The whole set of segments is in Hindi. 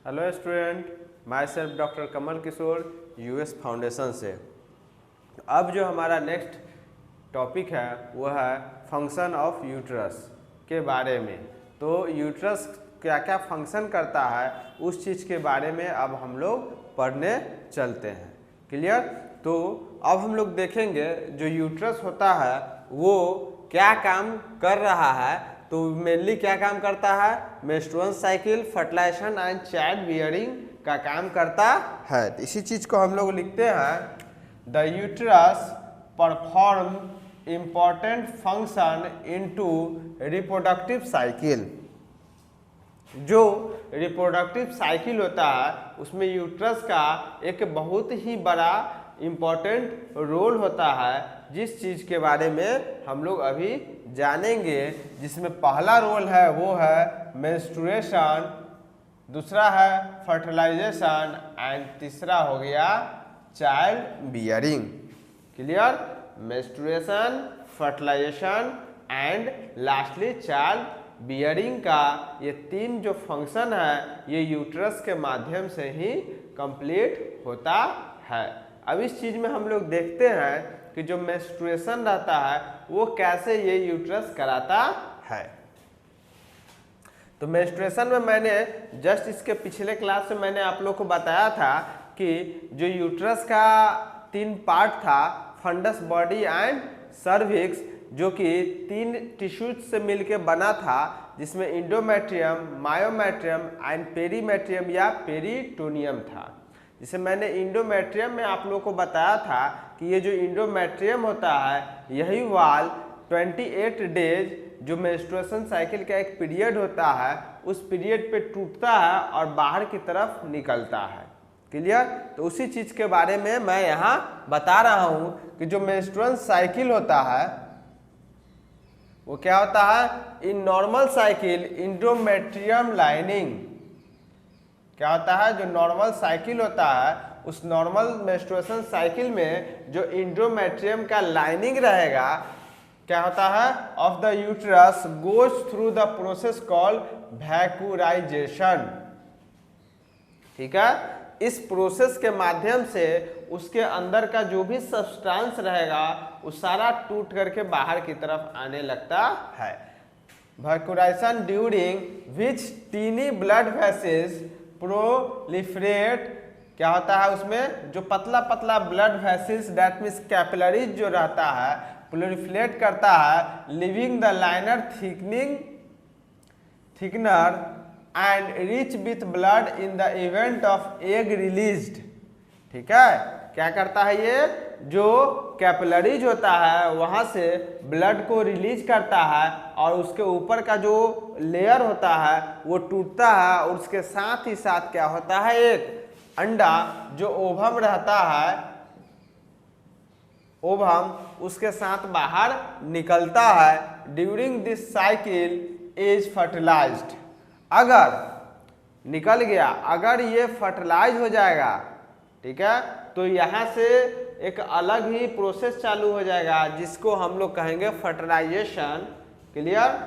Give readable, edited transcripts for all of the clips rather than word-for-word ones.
Hello student, myself doctor Kamal Kishore US foundation से। अब जो हमारा नेक्स्ट टॉपिक है वो है फंक्शन ऑफ यूट्रस के बारे में। तो यूट्रस क्या क्या फंक्शन करता है उस चीज़ के बारे में अब हम लोग पढ़ने चलते हैं। क्लियर? तो अब हम लोग देखेंगे जो यूट्रस होता है वो क्या काम कर रहा है। तो मेनली क्या काम करता है? Menstrual cycle, fertilization and child bearing का काम करता है। तो इसी चीज को हम लोग लिखते हैं the uterus perform important function into reproductive cycle. जो रिप्रोडक्टिव साइकिल होता है उसमें यूट्रस का एक बहुत ही बड़ा इम्पॉर्टेंट रोल होता है, जिस चीज़ के बारे में हम लोग अभी जानेंगे। जिसमें पहला रोल है वो है मेंस्ट्रुएशन, दूसरा है फर्टिलाइजेशन एंड तीसरा हो गया child bearing. Clear? Menstruation, fertilization and lastly child bearing का ये तीन जो फंक्शन है ये यूट्रस के माध्यम से ही कंप्लीट होता है। अब इस चीज में हम लोग देखते हैं कि जो मेंस्ट्रुएशन रहता है वो कैसे ये यूट्रस कराता है। तो मेंस्ट्रुएशन में मैंने जस्ट इसके पिछले क्लास में मैंने आप लोग को बताया था कि जो यूट्रस का तीन पार्ट था, फंडस, बॉडी एंड सर्विक्स, जो कि तीन टिश्यूज से मिलके बना था, जिसमें इंडोमेट्रियम, मायोमेट्रियम एंड पेरीमेट्रियम या पेरिटोनियम था। जिसे मैंने इंडोमेट्रियम में आप लोगों को बताया था कि ये जो इंडोमेट्रियम होता है यही वाल 28 डेज जो मेंस्ट्रुएशन साइकिल का एक पीरियड होता है उस पीरियड पे टूटता है और बाहर की तरफ निकलता है। क्लियर? तो उसी चीज के बारे में मैं यहाँ बता रहा हूँ कि जो मेंस्ट्रुअल साइकिल होता है वो क्या होता है? In normal cycle endometrium lining क्या होता है? जो नॉर्मल साइकिल होता है उस नॉर्मल मेंस्ट्रुएशन साइकिल में जो इंडोमेट्रियम का लाइनिंग रहेगा क्या होता है? Of the uterus goes through the process called vascularisation. ठीक है? इस प्रोसेस के माध्यम से उसके अंदर का जो भी सब्सटेंस रहेगा वो सारा टूट करके बाहर की तरफ आने लगता है। Vascularisation during which tiny blood vessels proliferate क्या होता है? उसमें जो पतला पतला blood vessels that means capillaries जो रहता है प्रोलिफरेट करता है, leaving the lining thicker and rich with blood in the event of egg released. ठीक है? क्या करता है? ये जो कैपिलरीज होता है वहां से ब्लड को रिलीज करता है और उसके ऊपर का जो लेयर होता है वो टूटता है और उसके साथ ही साथ क्या होता है? एक अंडा जो ओवम रहता है, ओवम उसके साथ बाहर निकलता है। During this cycle is fertilized. अगर निकल गया, अगर ये फर्टिलाइज हो जाएगा, ठीक है, तो यहाँ से एक अलग ही प्रोसेस चालू हो जाएगा जिसको हम लोग कहेंगे फर्टिलाइजेशन। क्लियर?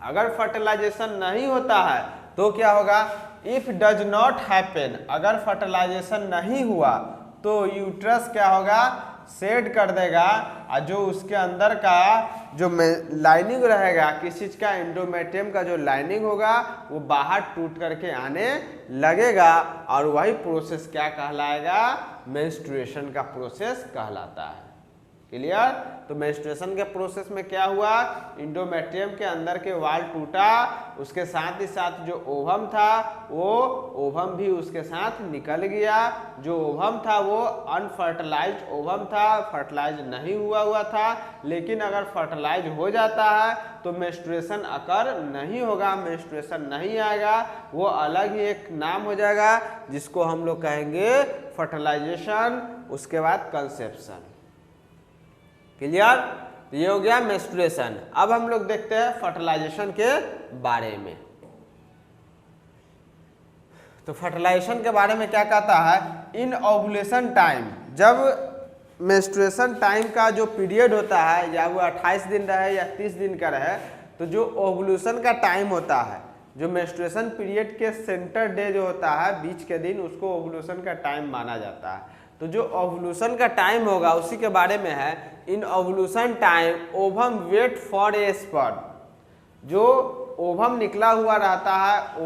अगर फर्टिलाइजेशन नहीं होता है तो क्या होगा? इफ डज नॉट हैपन, अगर फर्टिलाइजेशन नहीं हुआ तो यूट्रस क्या होगा? शेड कर देगा और जो उसके अंदर का जो लाइनिंग रहेगा, किस चीज का? इंडोमेट्रियम का जो लाइनिंग होगा वो बाहर टूट करके आने लगेगा और वही प्रोसेस क्या कहलाएगा? मेंस्ट्रुएशन का प्रोसेस कहलाता है। क्लियर? तो मेंस्ट्रुएशन के प्रोसेस में क्या हुआ? इंडोमेट्रियम के अंदर के वाल टूटा, उसके साथ ही साथ जो ओवम था वो ओवम भी उसके साथ निकल गया। जो ओवम था वो अनफर्टिलाइज्ड ओवम था, फर्टिलाइज नहीं हुआ था। लेकिन अगर फर्टिलाइज हो जाता है तो मेंस्ट्रुएशन अकर नहीं होगा, मेंस्ट्रुएशन नहीं आएगा, वो अलग ही एक नाम हो जाएगा जिसको हम लोग कहेंगे फर्टिलाइजेशन, उसके बाद कंसेप्शन। क्लियर? ये हो गया मेंस्ट्रुएशन। अब हम लोग देखते हैं फर्टिलाइजेशन के बारे में। तो फर्टिलाइजेशन के बारे में क्या कहता है? इन ओव्यूलेशन टाइम, जब मेंस्ट्रुएशन टाइम का जो पीरियड होता है या वो 28 दिन रहे या 30 दिन का रहे, तो जो ओव्यूलेशन का टाइम होता है जो मेंस्ट्रुएशन पीरियड के सेंटर डे जो होता है, बीच के दिन, उसको ओवुलेशन का टाइम माना जाता है। तो जो ओवुलेशन का टाइम होगा उसी के बारे में है। In ovulation time ovum wait for a sperm. जो ओवम निकला हुआ रहता है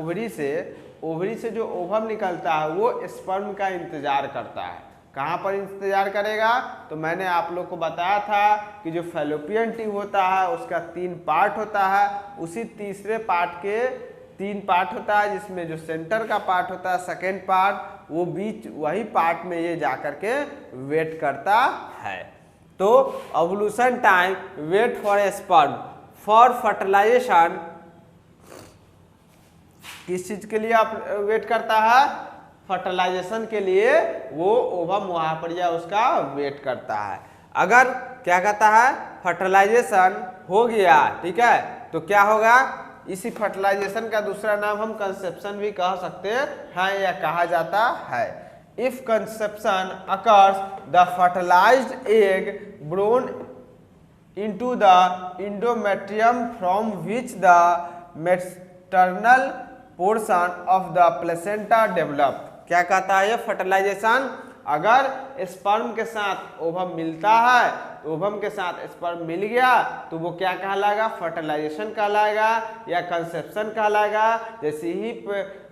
ओवरी से जो ओवम निकलता है वो स्पर्म का इंतजार करता है। कहाँ पर इंतजार करेगा? तो मैंने आप लोग को बताया था कि जो फैलोपियन ट्यूब होता है उसका 3 पार्ट होता है। उसी तीसरे पार्ट के 3 पार्ट होता है, जिसमें जो सेंटर का पार्ट होता है, सेकेंड पार्ट, वो बीच वही पार्ट में ये जाकर के वेट करता है। तो ovulation time wait for a sperm for fertilization, किस चीज के लिए आप वेट करता है? फर्टिलाइजेशन के लिए वो ओवम वहां पर या उसका वेट करता है। अगर क्या कहता है, फर्टिलाइजेशन हो गया, ठीक है, तो क्या होगा? इसी फर्टिलाइजेशन का दूसरा नाम हम कंसेप्शन भी कह सकते हैं या कहा जाता है। If conception occurs the fertilized egg borne into the endometrium from which the maternal portion of the placenta develop। क्या कहता है ये फर्टिलाइजेशन? अगर स्पर्म के साथ ओवम मिलता है, ओवम के साथ स्पर्म मिल गया तो वो क्या कहलाएगा? फर्टिलाइजेशन कहलाएगा या कंसेप्शन कहलाएगा। जैसे ही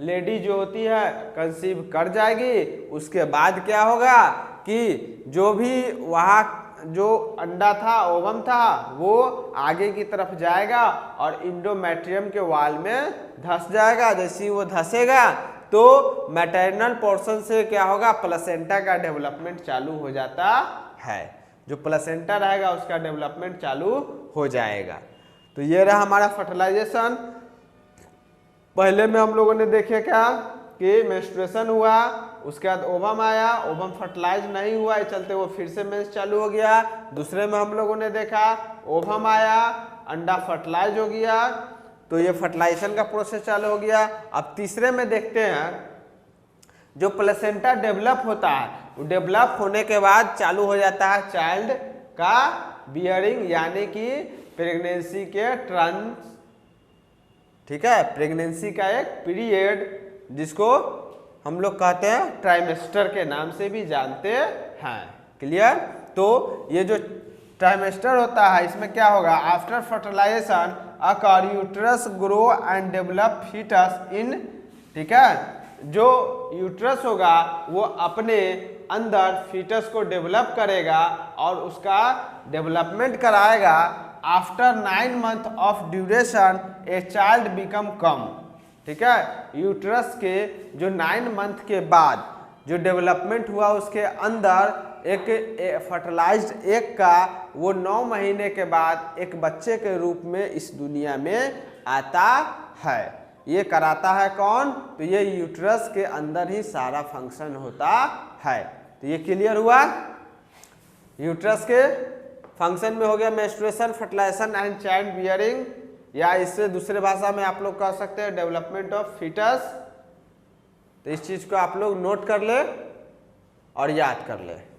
लेडी जो होती है कंसीव कर जाएगी, उसके बाद क्या होगा कि जो भी वहाँ जो अंडा था, ओवम था, वो आगे की तरफ जाएगा और इंडोमेट्रियम के वाल में धंस जाएगा। जैसे ही वो धंसेगा तो मैटरनल पोर्शन से क्या होगा? प्लेसेंटा का डेवलपमेंट चालू हो जाता है। जो प्लेसेंटा रहेगा उसका डेवलपमेंट चालू हो जाएगा। तो ये रहा हमारा फर्टिलाइजेशन। पहले में हम लोगों ने देखे क्या कि मेंस्ट्रुएशन हुआ, उसके बाद ओवम आया, ओवम फर्टिलाइज नहीं हुआ, इस चलते वो फिर से मेंस चालू हो गया। दूसरे में हम लोगों ने देखा ओवम आया, अंडा फर्टिलाइज हो गया, तो ये फर्टिलाइजेशन का प्रोसेस चालू हो गया। अब तीसरे में देखते हैं जो प्लेसेंटा डेवलप होता है, वो डेवलप होने के बाद चालू हो जाता है चाइल्ड का बियरिंग, यानी कि प्रेगनेंसी के ट्रांस, ठीक है, प्रेगनेंसी का एक पीरियड जिसको हम लोग कहते हैं ट्राइमेस्टर के नाम से भी जानते हैं। क्लियर? तो ये जो ट्राइमेस्टर होता है इसमें क्या होगा? After fertilisation occur uterus grow and develop foetus in, ठीक है, जो यूट्रस होगा वो अपने अंदर फीटस को डेवलप करेगा और उसका डेवलपमेंट कराएगा। After 9 month of duration a child become come, ठीक है, यूट्रस के जो 9 मंथ के बाद जो डेवलपमेंट हुआ उसके अंदर एक फर्टिलाइज्ड एग का वो 9 महीने के बाद एक बच्चे के रूप में इस दुनिया में आता है। ये कराता है कौन? तो ये यूट्रस के अंदर ही सारा फंक्शन होता है। तो ये क्लियर हुआ? यूट्रस के फंक्शन में हो गया menstruation, fertilization and child bearing, या इससे दूसरे भाषा में आप लोग कह सकते हैं डेवलपमेंट ऑफ फीटस। तो इस चीज को आप लोग नोट कर ले और याद कर ले।